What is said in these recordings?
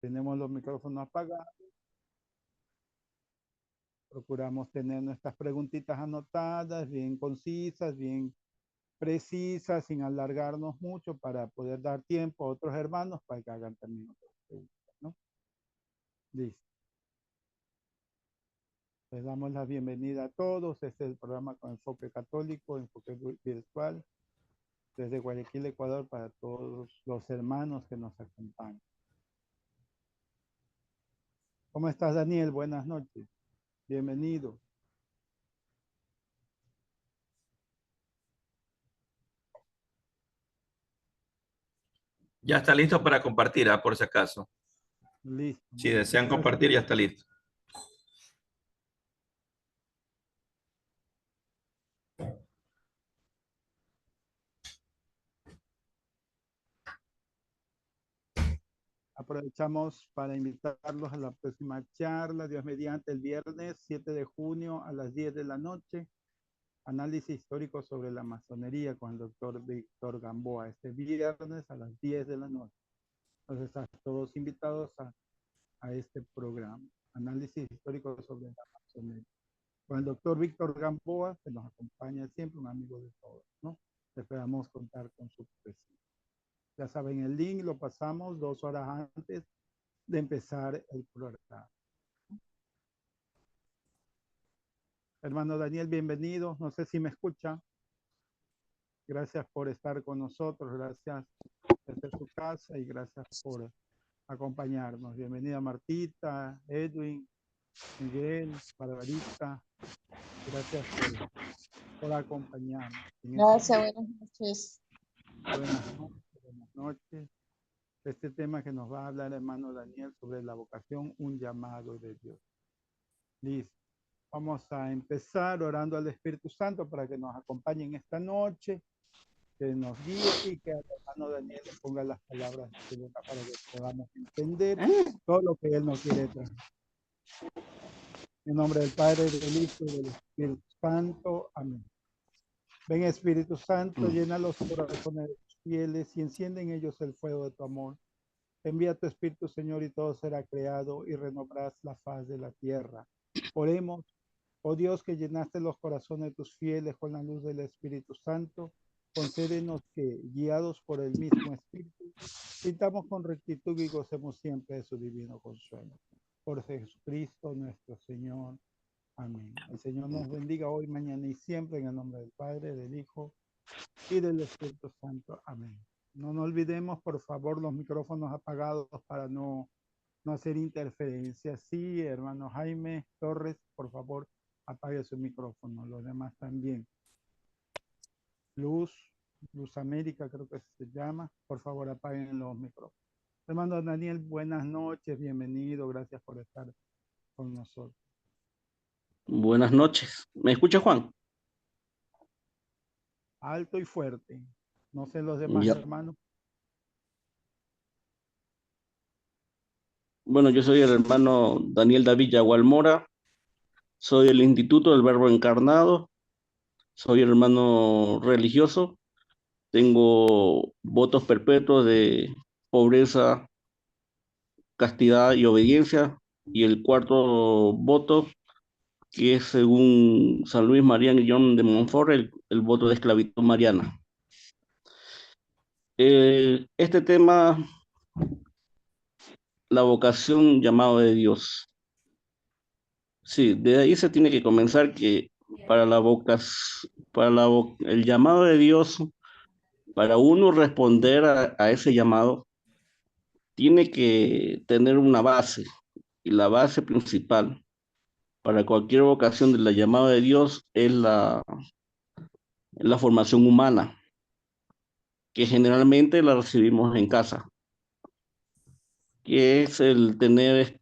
tenemos los micrófonos apagados. Procuramos tener nuestras preguntitas anotadas, bien concisas, bien precisas, sin alargarnos mucho para poder dar tiempo a otros hermanos para que hagan también otras preguntas, ¿no? Listo. Les damos la bienvenida a todos. Este es el programa con enfoque católico, enfoque virtual, desde Guayaquil, Ecuador, para todos los hermanos que nos acompañan. ¿Cómo estás, Daniel? Buenas noches. Bienvenido. Ya está listo para compartir, por si acaso. Listo. Si desean compartir, ya está listo. Aprovechamos para invitarlos a la próxima charla, Dios mediante, el viernes 7 de junio a las 10 de la noche. Análisis histórico sobre la masonería con el doctor Víctor Gamboa. Este viernes a las 10 de la noche. Entonces, están todos invitados a este programa. Análisis histórico sobre la masonería. Con el doctor Víctor Gamboa, que nos acompaña siempre, un amigo de todos, ¿no? Esperamos contar con su presencia. Ya saben, el link lo pasamos 2 horas antes de empezar el programa. Hermano Daniel, bienvenido. No sé si me escucha. Gracias por estar con nosotros. Gracias desde su casa y gracias por acompañarnos. Bienvenida Martita, Edwin, Miguel, Barbarita. Gracias por acompañarnos. Gracias, buenas noches. Buenas noches. Este tema que nos va a hablar el hermano Daniel sobre la vocación, un llamado de Dios. Listo. Vamos a empezar orando al Espíritu Santo para que nos acompañe en esta noche, que nos guíe y que el hermano Daniel le ponga las palabras de boca para que podamos entender todo lo que él nos quiere traer. En nombre del Padre, del Hijo y del Espíritu Santo. Amén. Ven, Espíritu Santo, llena los corazones de tus fieles y enciende en ellos el fuego de tu amor. Envía tu Espíritu, Señor, y todo será creado y renovarás la faz de la tierra. Oremos, oh Dios, que llenaste los corazones de tus fieles con la luz del Espíritu Santo. Concédenos que, guiados por el mismo Espíritu, sintamos con rectitud y gocemos siempre de su divino consuelo. Por Jesucristo nuestro Señor. Amén. El Señor nos bendiga hoy, mañana y siempre, en el nombre del Padre, del Hijo y del Espíritu Santo. Amén. No nos olvidemos, por favor, los micrófonos apagados para no hacer interferencias. Sí, hermano Jaime Torres, por favor, apague su micrófono. Los demás también. Luz América, creo que se llama. Por favor, apaguen los micrófonos. Hermano Daniel, buenas noches, bienvenido. Gracias por estar con nosotros. Buenas noches. ¿Me escucha, Juan? Alto y fuerte. No sé los demás hermanos. Bueno, yo soy el hermano Daniel David Yagualmora. Soy del Instituto del Verbo Encarnado. Soy hermano religioso. Tengo votos perpetuos de pobreza, castidad y obediencia. Y el cuarto voto, que es según San Luis María Guillón de Montfort, el voto de esclavitud mariana. Este tema, la vocación, llamado de Dios. Sí, de ahí se tiene que comenzar que para el llamado de Dios, para uno responder a ese llamado, tiene que tener una base, y la base principal para cualquier vocación de la llamada de Dios es la formación humana, que generalmente la recibimos en casa, que es el tener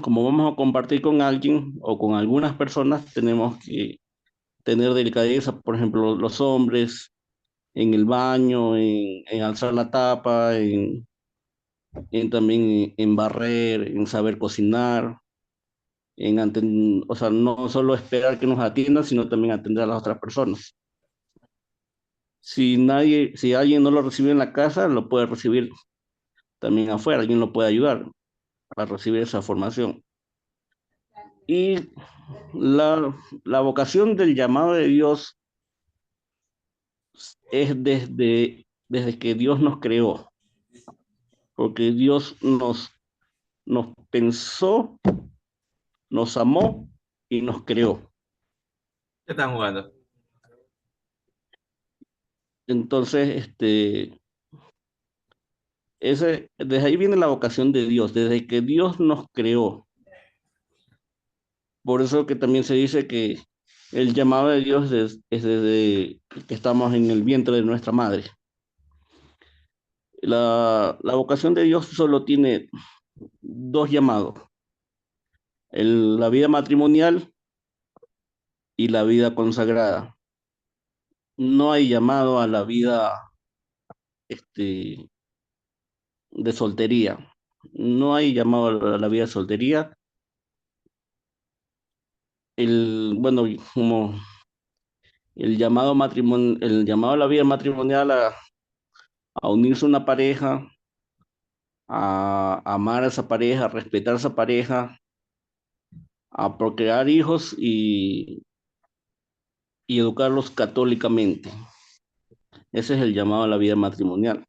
como vamos a compartir con alguien o con algunas personas, tenemos que tener delicadeza, por ejemplo, los hombres en el baño, en alzar la tapa, también en barrer, en saber cocinar, o sea, no solo esperar que nos atiendan, sino también atender a las otras personas. Si alguien no lo recibe en la casa, lo puede recibir también afuera, alguien lo puede ayudar a recibir esa formación. Y la vocación del llamado de Dios es desde que Dios nos creó, porque Dios nos pensó, nos amó y nos creó. ¿Qué están jugando? Entonces, desde ahí viene la vocación de Dios, desde que Dios nos creó. Por eso que también se dice que el llamado de Dios es desde que estamos en el vientre de nuestra madre. La vocación de Dios solo tiene dos llamados, la vida matrimonial y la vida consagrada. No hay llamado a la vida este, de soltería. No hay llamado a la vida de soltería. Bueno, como el llamado a la vida matrimonial a unirse a una pareja, a amar a esa pareja, a respetar a esa pareja, a procrear hijos y educarlos católicamente. Ese es el llamado a la vida matrimonial.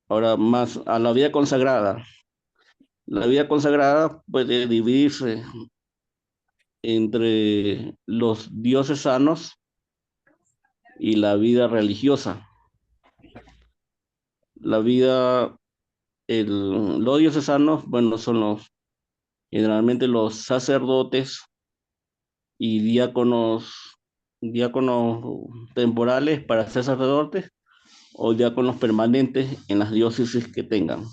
Ahora, más a la vida consagrada. La vida consagrada puede dividirse entre los diocesanos y la vida religiosa. La vida, los diocesanos, bueno, son generalmente los sacerdotes y diáconos temporales para ser sacerdotes o diáconos permanentes en las diócesis que tengan.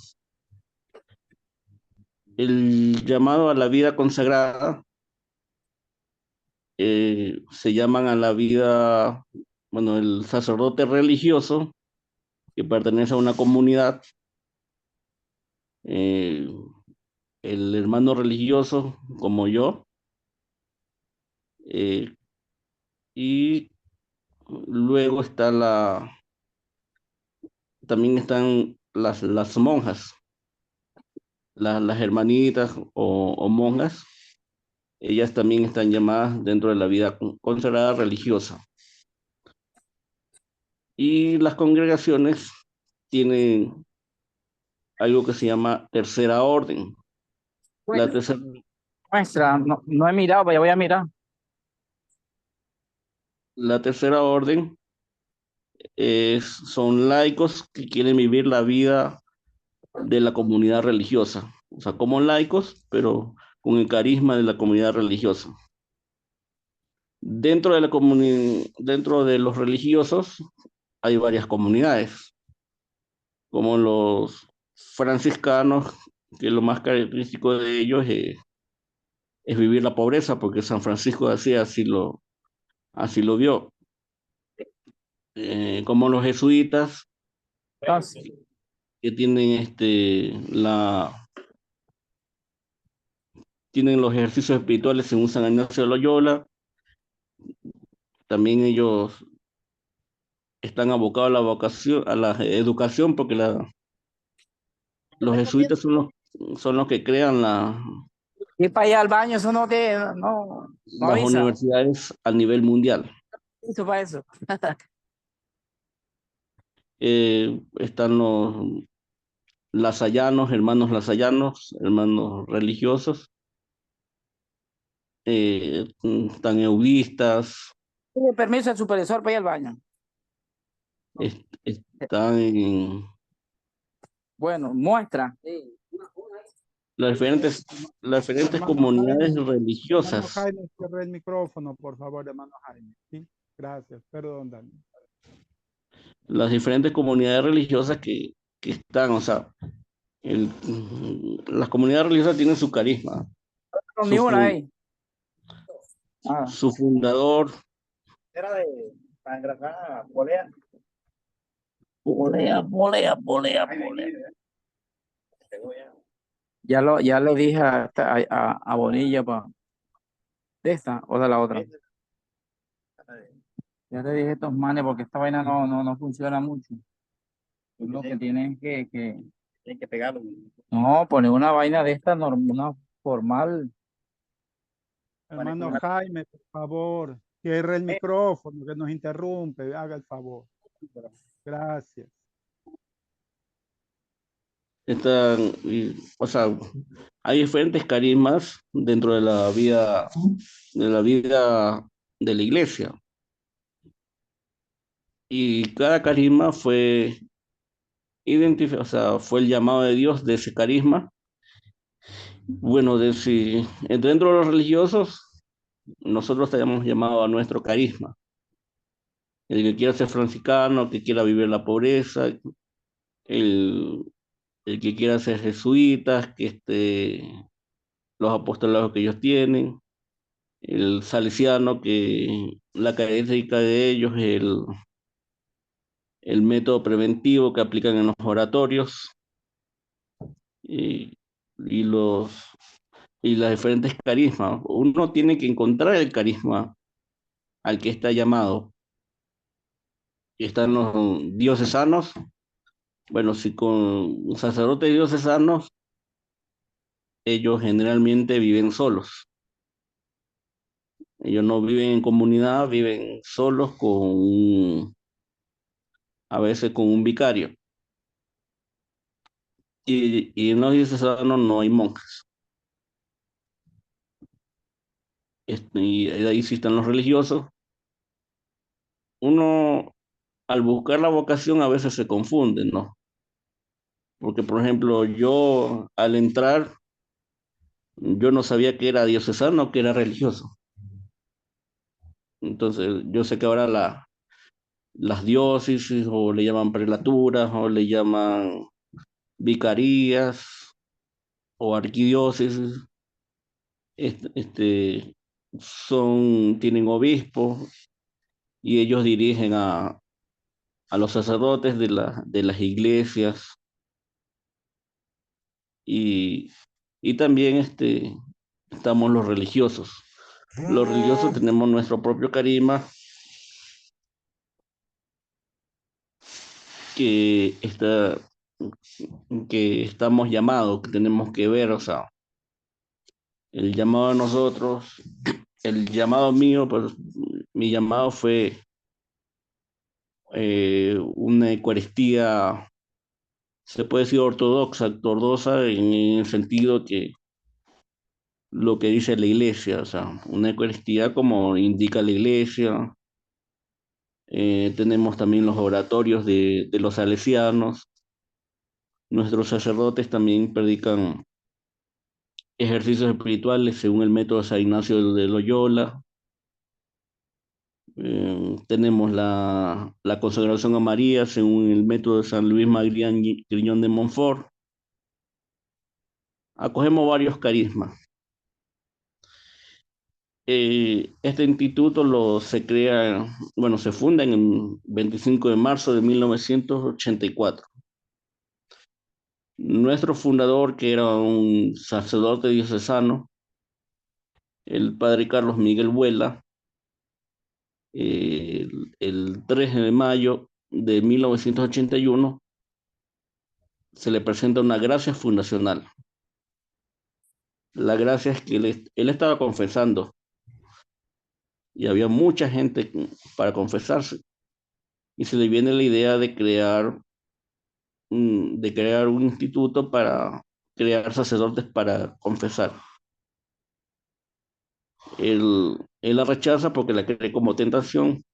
El llamado a la vida consagrada se llaman a la vida, bueno, el sacerdote religioso que pertenece a una comunidad, eh, el hermano religioso como yo, eh, y luego también están las monjas, las hermanitas o monjas. Ellas también están llamadas dentro de la vida consagrada religiosa. Y las congregaciones tienen algo que se llama tercera orden. La tercera, Muestra, no, no he mirado, pero ya voy a mirar. la tercera orden son laicos que quieren vivir la vida de la comunidad religiosa. O sea, como laicos, pero con el carisma de la comunidad religiosa. Dentro de los religiosos hay varias comunidades, como los franciscanos, que lo más característico de ellos es vivir la pobreza, porque San Francisco así lo vio. Como los jesuitas, Entonces, que tienen los ejercicios espirituales según San Ignacio de Loyola. También ellos están abocados a a la educación, porque los jesuitas son los que crean ir para allá al baño, eso no las avisa. universidades a nivel mundial. Listo para eso. Están los lasallanos, hermanos religiosos, están eudistas, Pide permiso al supervisor para ir al baño. están en Bueno, muestra. las diferentes, las diferentes Hermano comunidades Hermano religiosas. Jaime, cierre el micrófono, por favor, hermano Jaime. ¿Sí? Gracias, perdón, Dani. Las diferentes comunidades religiosas que están, o sea, las comunidades religiosas tienen su carisma. No, Su, ni una fu- ahí. Ah, su fundador, era de para engrasar polea. Polea. Ya le dije a Bonilla de esta o de la otra. Ya te dije estos manes porque esta vaina no funciona mucho. Tú lo que tienes Hay que pegarlo. no, poner una vaina de esta una formal. Hermano Jaime, por favor, cierre el micrófono que nos interrumpe, haga el favor. Gracias. O sea, hay diferentes carismas dentro de la vida de la iglesia. Y cada carisma fue identificado, o sea, fue el llamado de Dios de ese carisma. Bueno, dentro de los religiosos, nosotros tenemos llamado a nuestro carisma. El que quiera ser franciscano, que quiera vivir la pobreza, el, el que quiera ser jesuitas, los apostolados que ellos tienen, el salesiano, que la característica de ellos es el método preventivo que aplican en los oratorios y, y los, y las diferentes carismas. Uno tiene que encontrar el carisma al que está llamado. Y están los diocesanos. Bueno, si con sacerdotes diocesanos, ellos generalmente viven solos. Ellos no viven en comunidad, viven solos a veces con un vicario. Y en los diocesanos no hay monjas. Y ahí sí están los religiosos. Uno, al buscar la vocación, a veces se confunde, ¿no? Porque, por ejemplo, yo al entrar, yo no sabía que era diocesano o que era religioso. Entonces, yo sé que ahora las diócesis o le llaman prelaturas o le llaman vicarías o arquidiócesis, este, este, tienen obispos y ellos dirigen a los sacerdotes de las iglesias y, y también estamos los religiosos. Los religiosos tenemos nuestro propio carisma que está, que estamos llamados, que tenemos que ver, o sea, el llamado de nosotros, el llamado mío, pues mi llamado fue una Eucaristía, se puede decir ortodoxa en el sentido que lo que dice la iglesia, o sea, una Eucaristía como indica la iglesia. Tenemos también los oratorios de los salesianos. Nuestros sacerdotes también predican ejercicios espirituales según el método de San Ignacio de Loyola. Tenemos la consagración a María según el método de San Luis Magrián Griñón de Montfort. Acogemos varios carismas. Este instituto se funda en el 25 de marzo de 1984. Nuestro fundador, que era un sacerdote diocesano, el padre Carlos Miguel Vuela, el 3 de mayo de 1981 se le presenta una gracia fundacional. La gracia es que él estaba confesando y había mucha gente para confesarse y se le viene la idea de crear un instituto para crear sacerdotes para confesar. Él la rechaza porque la cree como tentación,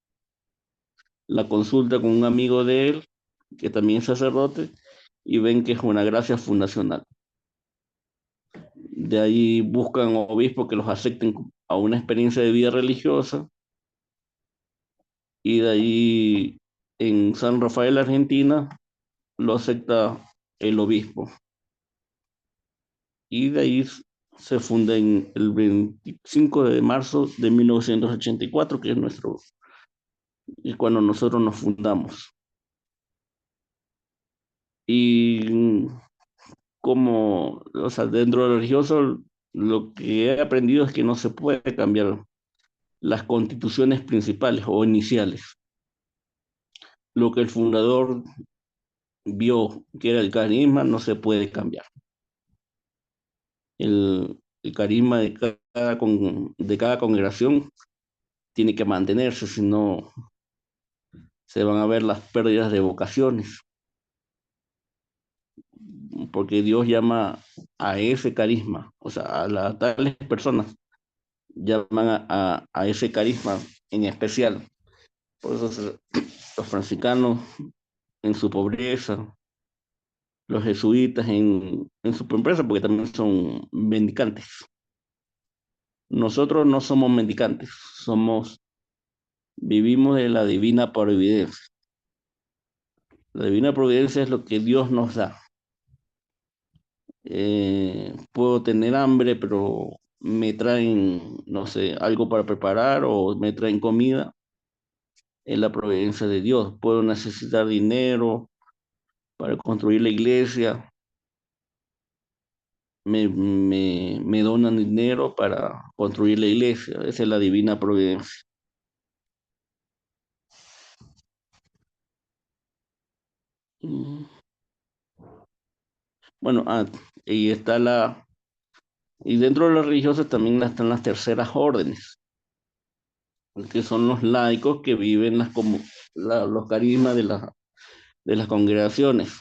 la consulta con un amigo de él, que también es sacerdote, y ven que es una gracia fundacional. De ahí buscan obispos que los acepten a una experiencia de vida religiosa, y de ahí en San Rafael, Argentina, lo acepta el obispo. Y de ahí se funda en el 25 de marzo de 1984, que es cuando nosotros nos fundamos. Y o sea, dentro de lo religioso, lo que he aprendido es que no se puede cambiar las constituciones principales o iniciales. Lo que el fundador vio que era el carisma no se puede cambiar. El carisma de cada congregación tiene que mantenerse, si no se van a ver las pérdidas de vocaciones, porque Dios llama a ese carisma, o sea, a tales personas llaman a ese carisma en especial. Por eso los franciscanos en su pobreza, los jesuitas en su pobreza, porque también son mendicantes. Nosotros no somos mendicantes, vivimos de la divina providencia. La divina providencia es lo que Dios nos da. Puedo tener hambre, pero me traen, no sé, algo para preparar o me traen comida. Es la providencia de Dios. Puedo necesitar dinero para construir la iglesia. Me donan dinero para construir la iglesia. Esa es la divina providencia. Mm. Bueno, y y dentro de las religiosas también están las terceras órdenes, que son los laicos que viven los carismas de las congregaciones.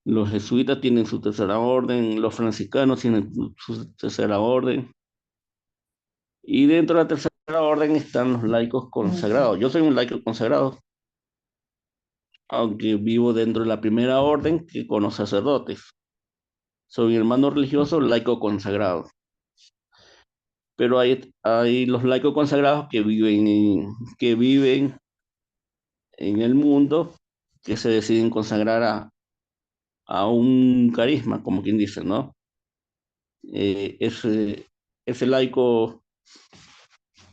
Los jesuitas tienen su tercera orden, los franciscanos tienen su tercera orden, y dentro de la tercera orden están los laicos consagrados. Yo soy un laico consagrado, aunque vivo dentro de la primera orden, que con los sacerdotes. Soy un hermano religioso laico consagrado. Pero hay los laicos consagrados que viven en el mundo, que se deciden consagrar a un carisma, como quien dice, ¿no? Ese laico,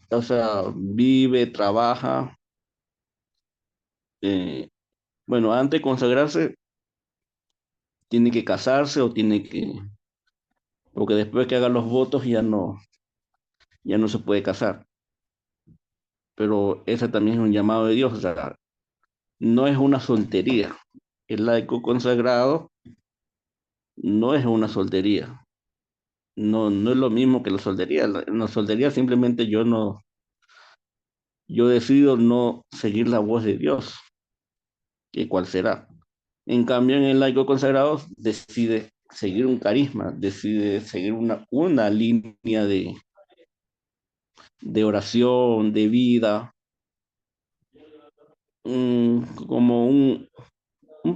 o sea, vive, trabaja. Bueno, antes de consagrarse, tiene que casarse porque después que haga los votos ya no se puede casar. Pero ese también es un llamado de Dios, o sea, no es una soltería. El laico consagrado no es una soltería. No es lo mismo que la soltería. En la soltería simplemente yo decido no seguir la voz de Dios, que cuál será. En cambio, en el laico consagrado decide seguir un carisma, decide seguir una línea de oración, de vida, como un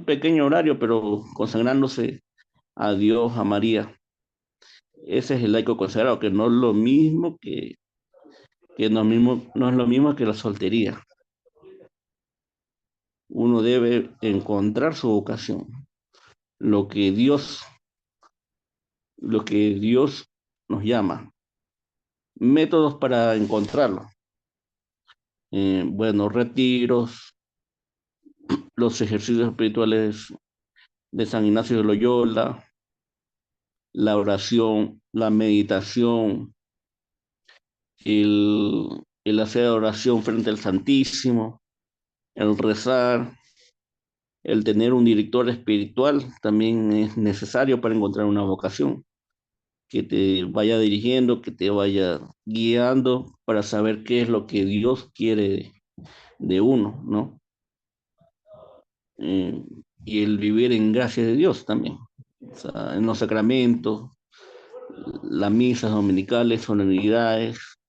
pequeño horario, pero consagrándose a Dios, a María. Ese es el laico consagrado, que no es lo mismo no es lo mismo que la soltería. Uno debe encontrar su vocación, lo que Dios, lo que Dios nos llama. Métodos para encontrarlo. Bueno, retiros, los ejercicios espirituales de San Ignacio de Loyola, la oración, la meditación, el hacer oración frente al Santísimo, el rezar, el tener un director espiritual también es necesario para encontrar una vocación, que te vaya dirigiendo, que te vaya guiando para saber qué es lo que Dios quiere de uno, ¿no? Y el vivir en gracia de Dios también. O sea, en los sacramentos, las misas dominicales, solemnidades,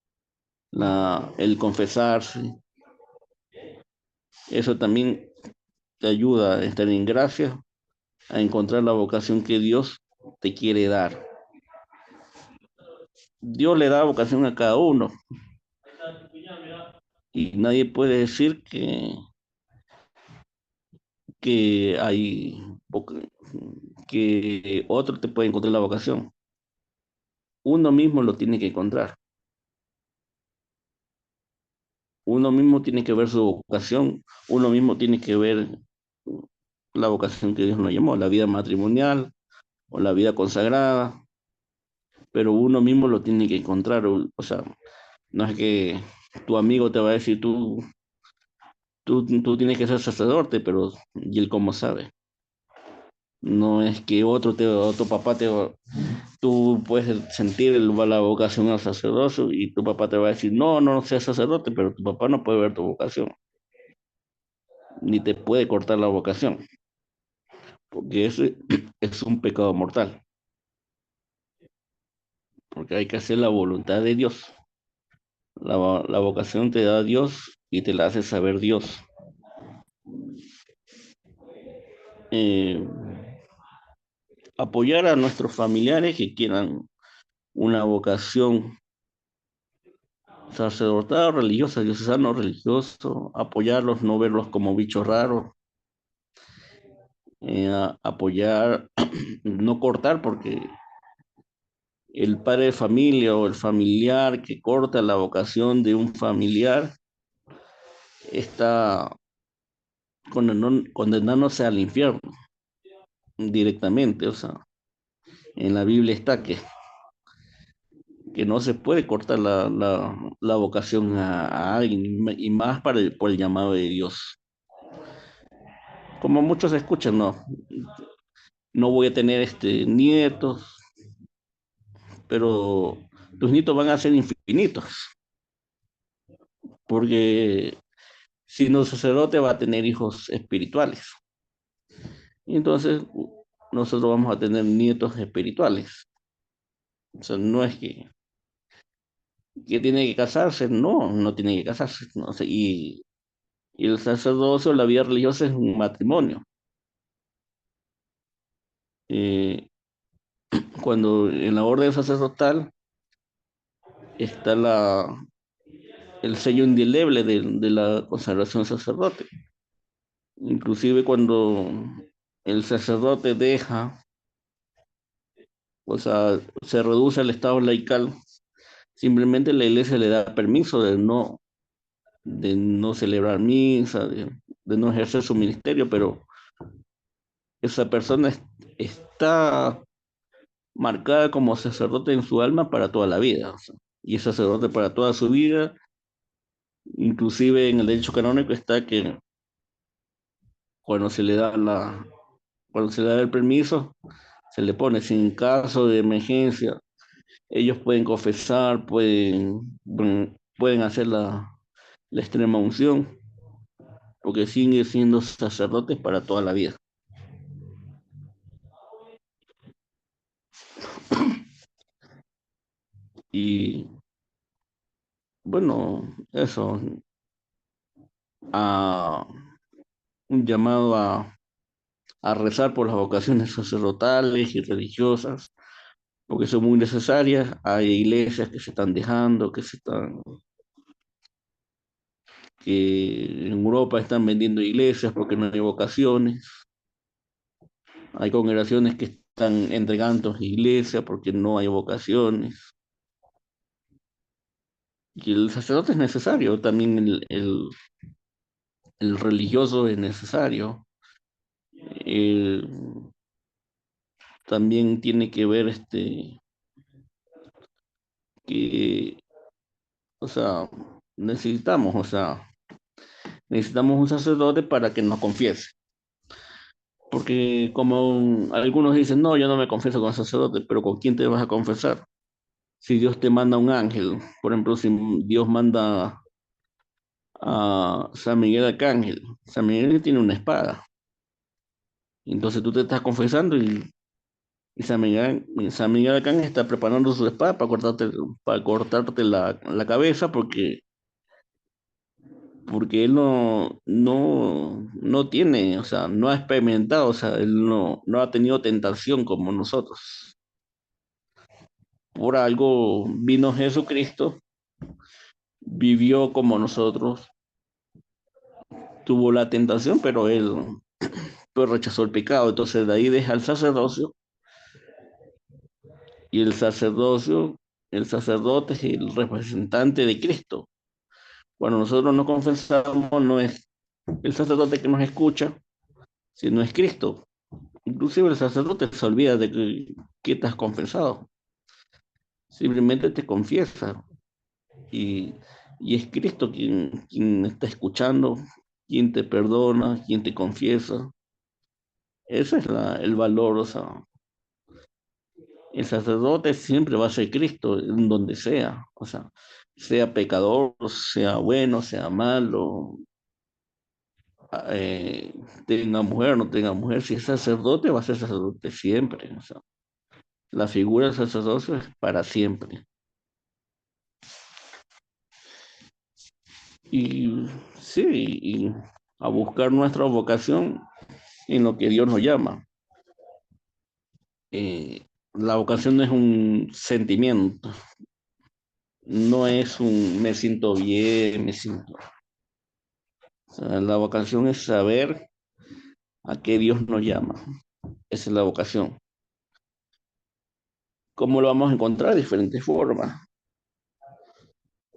el confesarse, eso también te ayuda a estar en gracia, a encontrar la vocación que Dios te quiere dar. Dios le da vocación a cada uno y nadie puede decir que que otro te puede encontrar la vocación. Uno mismo lo tiene que encontrar. Uno mismo tiene que ver su vocación, uno mismo tiene que ver la vocación que Dios nos llamó, la vida matrimonial o la vida consagrada, pero uno mismo lo tiene que encontrar. O sea, no es que tu amigo te va a decir, tú tienes que ser sacerdote, pero ¿y él cómo sabe? No es que otro papá tú puedes sentir la vocación al sacerdocio y tu papá te va a decir, no, no seas sacerdote, pero tu papá no puede ver tu vocación, ni te puede cortar la vocación, porque ese es un pecado mortal, porque hay que hacer la voluntad de Dios. La vocación te da Dios y te la hace saber Dios. Eh, Apoyar a nuestros familiares que quieran una vocación sacerdotal, religiosa, diocesano, religioso, apoyarlos, no verlos como bichos raros, apoyar, no cortar, porque el padre de familia o el familiar que corta la vocación de un familiar está condenándose al infierno directamente. O sea, en la Biblia está que no se puede cortar la vocación a alguien, y más por el llamado de Dios. Como muchos escuchan, no voy a tener nietos, pero tus nietos van a ser infinitos, porque si no sacerdote va a tener hijos espirituales. Y entonces nosotros vamos a tener nietos espirituales. O sea, no es que tiene que casarse, no tiene que casarse. No sé, y el sacerdocio, la vida religiosa es un matrimonio. Eh, Cuando en la orden sacerdotal está el sello indeleble de la consagración sacerdote. Inclusive cuando el sacerdote deja, o sea, se reduce al estado laical, simplemente la iglesia le da permiso de no celebrar misa, de no ejercer su ministerio, pero esa persona está marcada como sacerdote en su alma para toda la vida. O sea, y es sacerdote para toda su vida. Inclusive en el derecho canónico está que cuando se le da cuando se le da el permiso, se le pone, si en caso de emergencia, ellos pueden confesar, pueden hacer la extrema unción, porque siguen siendo sacerdotes para toda la vida. Y bueno, eso, a un llamado a rezar por las vocaciones sacerdotales y religiosas, porque son muy necesarias. Hay iglesias que se están dejando, que en Europa están vendiendo iglesias porque no hay vocaciones. Hay congregaciones que están entregando iglesias porque no hay vocaciones. Y el sacerdote es necesario, también el religioso es necesario. Eh, También tiene que ver que, o sea, necesitamos un sacerdote para que nos confiese. Porque como algunos dicen, no, yo no me confieso con sacerdote, pero ¿con quién te vas a confesar? Si Dios te manda un ángel, por ejemplo, si Dios manda a San Miguel Arcángel, San Miguel tiene una espada. Entonces tú te estás confesando y San Miguel Arcángel está preparando su espada para cortarte la cabeza porque él no tiene, o sea, no ha experimentado, o sea, él no ha tenido tentación como nosotros. Por algo vino Jesucristo, vivió como nosotros, tuvo la tentación, pero él pues rechazó el pecado. Entonces de ahí deja el sacerdocio, y el sacerdote es el representante de Cristo. Cuando nosotros nos confesamos, no es el sacerdote que nos escucha, sino es Cristo. Inclusive el sacerdote se olvida de que te has confesado. Simplemente te confiesa. Y Y es Cristo quien está escuchando, quien te perdona, quien te confiesa. Ese es el valor, o sea, el sacerdote siempre va a ser Cristo en donde sea, o sea pecador, sea bueno, sea malo, eh, tenga mujer o no tenga mujer, si es sacerdote va a ser sacerdote siempre, o sea, la figura del sacerdocio es para siempre. Y sí, y a buscar nuestra vocación en lo que Dios nos llama. La vocación no es un sentimiento, no es un me siento bien, me siento. O sea, la vocación es saber a qué Dios nos llama. Esa es la vocación. ¿Cómo lo vamos a encontrar? De diferentes formas.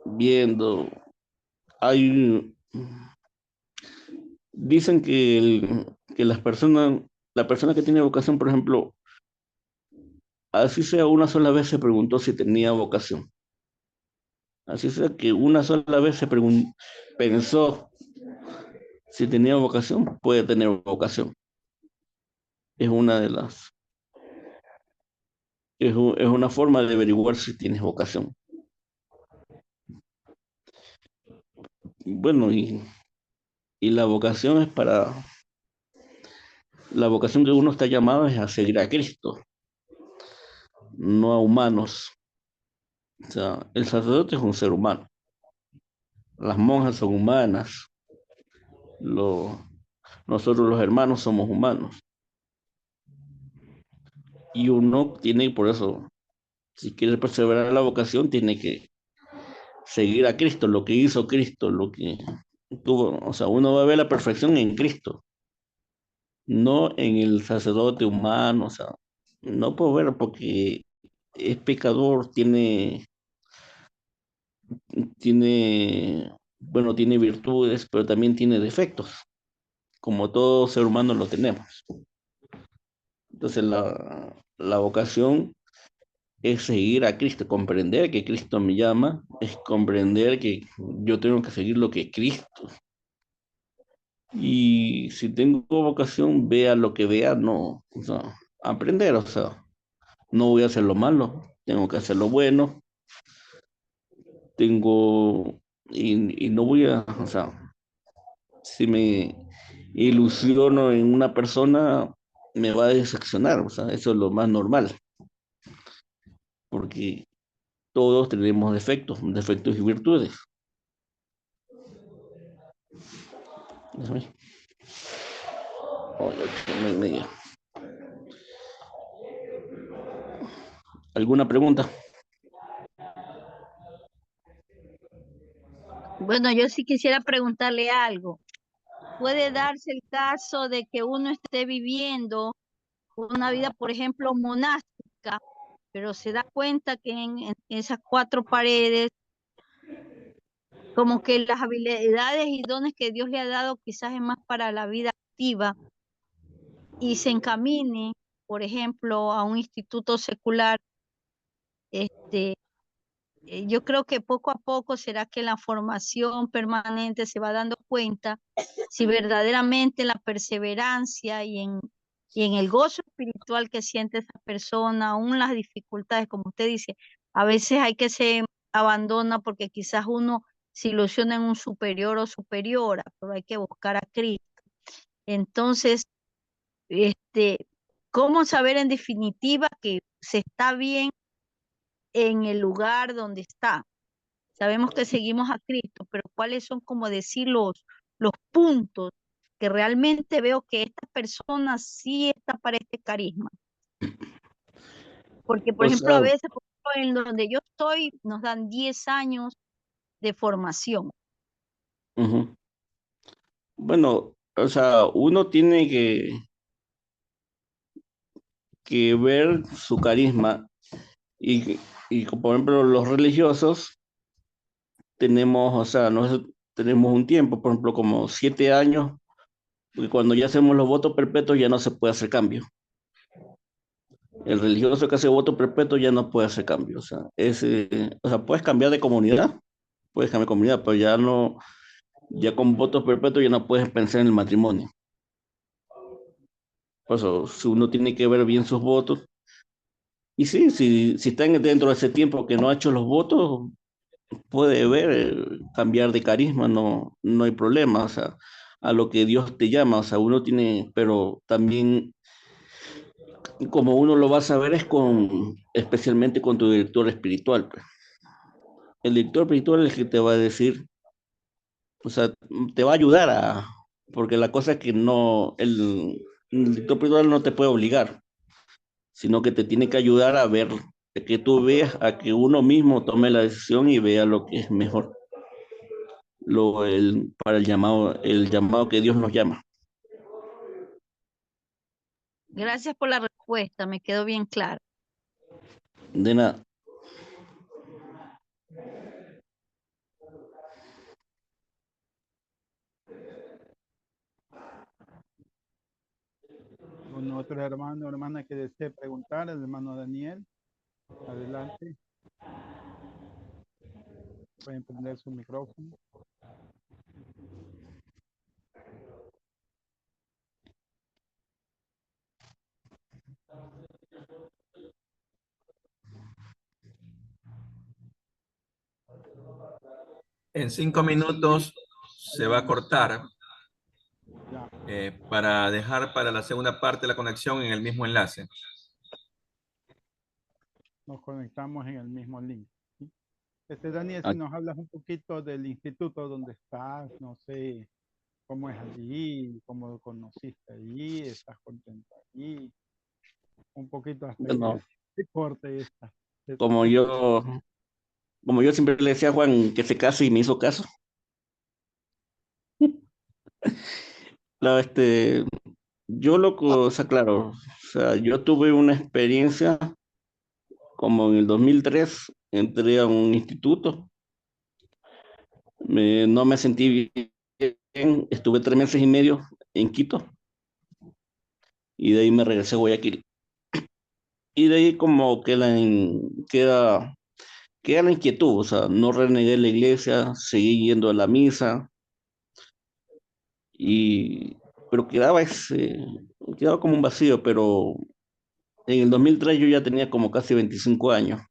Viendo. Hay. Dicen que la persona que tiene vocación, por ejemplo, así sea una sola vez se preguntó si tenía vocación. Así sea que una sola vez pensó si tenía vocación, puede tener vocación. Es una de las, es una forma de averiguar si tienes vocación. Bueno, y la vocación que uno está llamado es a seguir a Cristo, no a humanos. O sea, el sacerdote es un ser humano, las monjas son humanas, lo- nosotros los hermanos somos humanos. Y uno tiene, por eso, si quiere perseverar en la vocación, tiene que seguir a Cristo, lo que hizo Cristo, lo que tuvo. O sea, uno va a ver la perfección en Cristo, no en el sacerdote humano. O sea, no puedo ver porque es pecador, bueno, tiene virtudes, pero también tiene defectos, como todo ser humano lo tenemos. Entonces la vocación es seguir a Cristo, comprender que Cristo me llama, es comprender que yo tengo que seguir lo que Cristo. Y si tengo vocación, vea lo que vea, no, o sea, aprender, o sea, no voy a hacer lo malo, tengo que hacer lo bueno, tengo, y no voy a, o sea, si me ilusiono en una persona, me va a decepcionar, o sea, eso es lo más normal, porque todos tenemos defectos y virtudes. Déjame. Oye, 8:30. ¿Alguna pregunta? Bueno, yo sí quisiera preguntarle algo. ¿Puede darse el caso de que uno esté viviendo una vida, por ejemplo, monástica, pero se da cuenta que en esas cuatro paredes, como que las habilidades y dones que Dios le ha dado quizás es más para la vida activa y se encamine, por ejemplo, a un instituto secular? Este, yo creo que poco a poco será que la formación permanente se va dando cuenta si verdaderamente la perseverancia y en el gozo espiritual que siente esa persona, aún las dificultades, como usted dice, a veces hay que se abandona porque quizás uno se ilusiona en un superior o superiora, pero hay que buscar a Cristo. Entonces, este, ¿cómo saber en definitiva que se está bien en el lugar donde está? Sabemos que seguimos a Cristo, pero ¿cuáles son, como decir, los puntos que realmente veo que esta persona sí está para este carisma? Porque, por O ejemplo, a sea, veces, por ejemplo, en donde yo estoy, nos dan 10 años de formación. ujú. Bueno, o sea, uno tiene que ver su carisma y por ejemplo, los religiosos tenemos, o sea, nosotros tenemos un tiempo, por ejemplo, como 7 años, porque cuando ya hacemos los votos perpetuos ya no se puede hacer cambio. El religioso que hace voto perpetuo ya no puede hacer cambio, o sea, puedes cambiar de comunidad, puedes cambiar de comunidad, pero ya no, ya con votos perpetuos ya no puedes pensar en el matrimonio. Por eso, si uno tiene que ver bien sus votos, y sí, si están dentro de ese tiempo que no ha hecho los votos, puede ver, cambiar de carisma, no hay problema, o sea, a lo que Dios te llama, o sea, uno tiene, pero también como uno lo va a saber es especialmente con tu director espiritual, pues. El director espiritual es el que te va a decir, o sea, te va a ayudar porque la cosa es que no, el director espiritual no te puede obligar, sino que te tiene que ayudar a ver, que tú veas, a que uno mismo tome la decisión y vea lo que es mejor, para el llamado que Dios nos llama. Gracias por la respuesta, me quedó bien claro. De nada. Con otro hermano o hermana que desee preguntar, el hermano Daniel, adelante. Pueden prender su micrófono. En 5 minutos se va a cortar Ya, para dejar para la segunda parte la conexión en el mismo enlace. nos conectamos en el mismo link. ¿Sí? Daniel, Ah, si nos hablas un poquito del instituto donde estás, no sé cómo es allí, cómo lo conociste allí, estás contento allí, un poquito hasta que bueno, se corte como esta yo, como yo siempre le decía a Juan que se case y me hizo caso. No, o sea, claro, o sea, yo tuve una experiencia como en el 2003, entré a un instituto, no me sentí bien, estuve 3 meses y medio en Quito y de ahí me regresé a Guayaquil. Y de ahí como queda la inquietud, o sea, no renegué la iglesia, seguí yendo a la misa, y, pero quedaba como un vacío, pero en el 2003 yo ya tenía como casi 25 años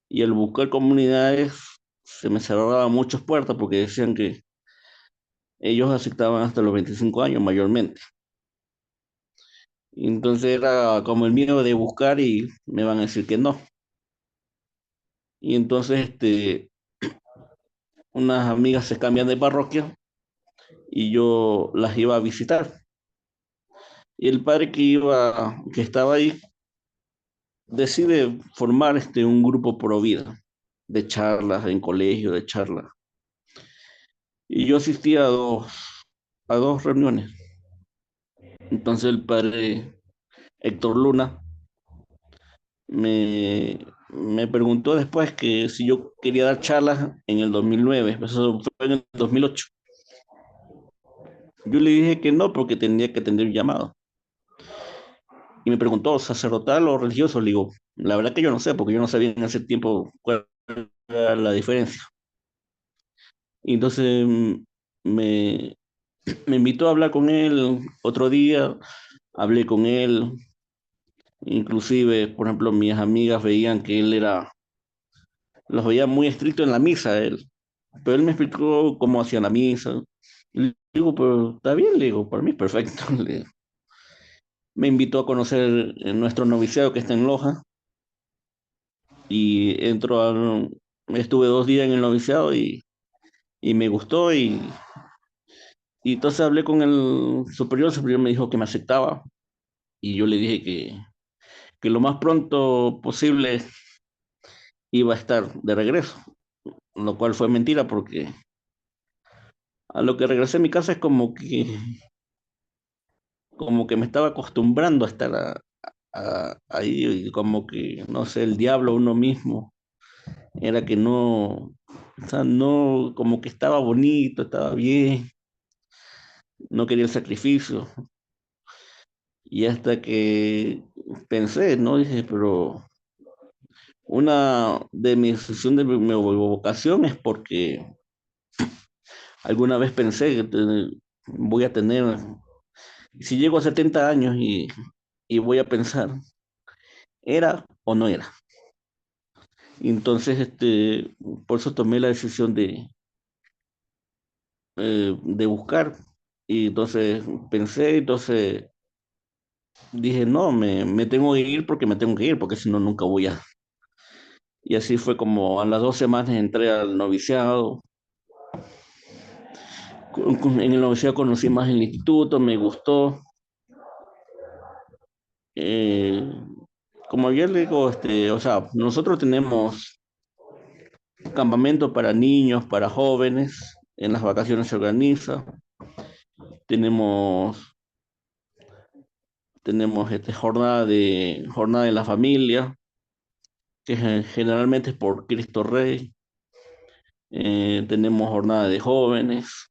y al buscar comunidades se me cerraban muchas puertas porque decían que ellos aceptaban hasta los 25 años mayormente. Y entonces era como el miedo de buscar y me van a decir que no. Y entonces unas amigas se cambian de parroquia y yo las iba a visitar. Y el padre que estaba ahí, decide formar un grupo pro vida de charlas en colegio, de charlas. Y yo asistí a dos reuniones. Entonces el padre Héctor Luna me preguntó después que si yo quería dar charlas en el 2009, eso fue en el 2008. Yo le dije que no porque tenía que tener un llamado. Y me preguntó, ¿sacerdotal o religioso? Le digo, la verdad que yo no sé, porque yo no sabía en ese tiempo cuál era la diferencia. Y entonces me, me invitó a hablar con él otro día, hablé con él, inclusive, por ejemplo, mis amigas veían que los veía muy estricto en la misa, él, pero él me explicó cómo hacía la misa. Y le digo, pero está bien, le digo, para mí es perfecto. Me invitó a conocer nuestro noviciado que está en Loja y estuve 2 días en el noviciado y me gustó y entonces hablé con el superior me dijo que me aceptaba y yo le dije que lo más pronto posible iba a estar de regreso, lo cual fue mentira porque a lo que regresé a mi casa es como que me estaba acostumbrando a estar ahí y como que, no sé, el diablo uno mismo, era que no, o sea, no, como que estaba bonito, estaba bien, no quería el sacrificio. Y hasta que pensé, ¿no? Dije, pero Una de mis decisiones de mi vocación es porque alguna vez pensé que voy a tener, si llego a 70 años y voy a pensar, ¿era o no era? Entonces, por eso tomé la decisión de buscar. Y entonces pensé, entonces dije, no, me tengo que ir porque me tengo que ir, porque si no, nunca voy a. Y así fue como a las 2 semanas entré al noviciado. En el noviciado conocí más el instituto, me gustó. Eh, Como ya le digo, o sea, nosotros tenemos campamento para niños, para jóvenes, en las vacaciones se organiza. Tenemos, tenemos jornada de la familia, que generalmente es por Cristo Rey. Tenemos jornada de jóvenes.